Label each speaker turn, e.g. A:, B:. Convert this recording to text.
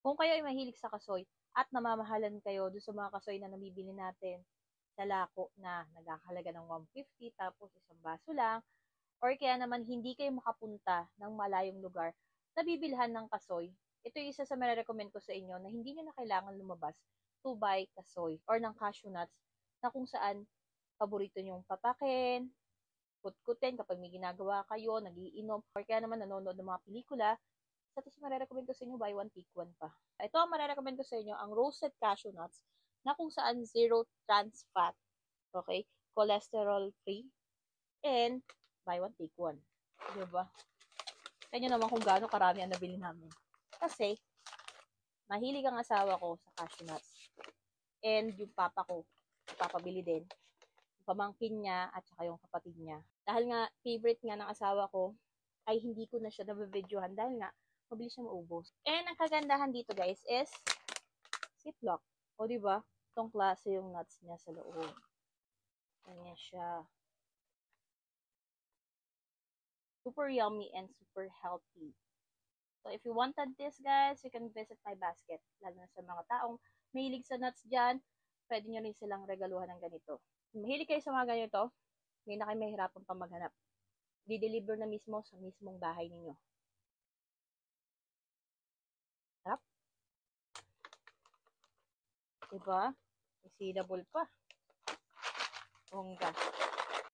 A: Kung kayo ay mahilig sa kasoy at namamahalan kayo doon sa mga kasoy na nabibili natin sa lako na nagkakahalaga ng 150 tapos isang baso lang, or kaya naman hindi kayo makapunta ng malayong lugar na bibilhan ng kasoy, ito yung isa sa recommend ko sa inyo na hindi nyo na kailangan lumabas to buy kasoy or ng cashew nuts na kung saan paborito nyong papakin, kutkutin kapag may ginagawa kayo, nagiinom, or kaya naman nanonood ng mga pelikula. Sa ito recommend ko sa inyo, buy one, take one pa. Ito ang recommend ko sa inyo, ang roasted cashew nuts na kung saan zero trans fat, okay, cholesterol free, and buy one, take one. Diba? Kanya naman kung gaano karami ang nabili namin. Kasi, mahilig ang asawa ko sa cashew nuts. And yung papa ko, papabili din. Yung pamangkin niya at saka yung kapatid niya. Dahil nga, favorite nga ng asawa ko, ay hindi ko na siya nabibidyohan dahil nga, mabilis siya maubos. And ang kagandahan dito guys is ziplock. O diba? Itong klase yung nuts niya sa loob. Ganyan siya. Super yummy and super healthy. So, if you wanted this, guys, you can visit my basket. Lalo na sa mga taong mahilig sa nuts dyan, pwede nyo rin silang regaluhan ng ganito. Kung mahilig kayo sa mga ganito, hindi na kayo mahirapan pa maghanap. Di-deliver na mismo sa mismong bahay ninyo. Sarap. Diba? Resealable pa. Bongga.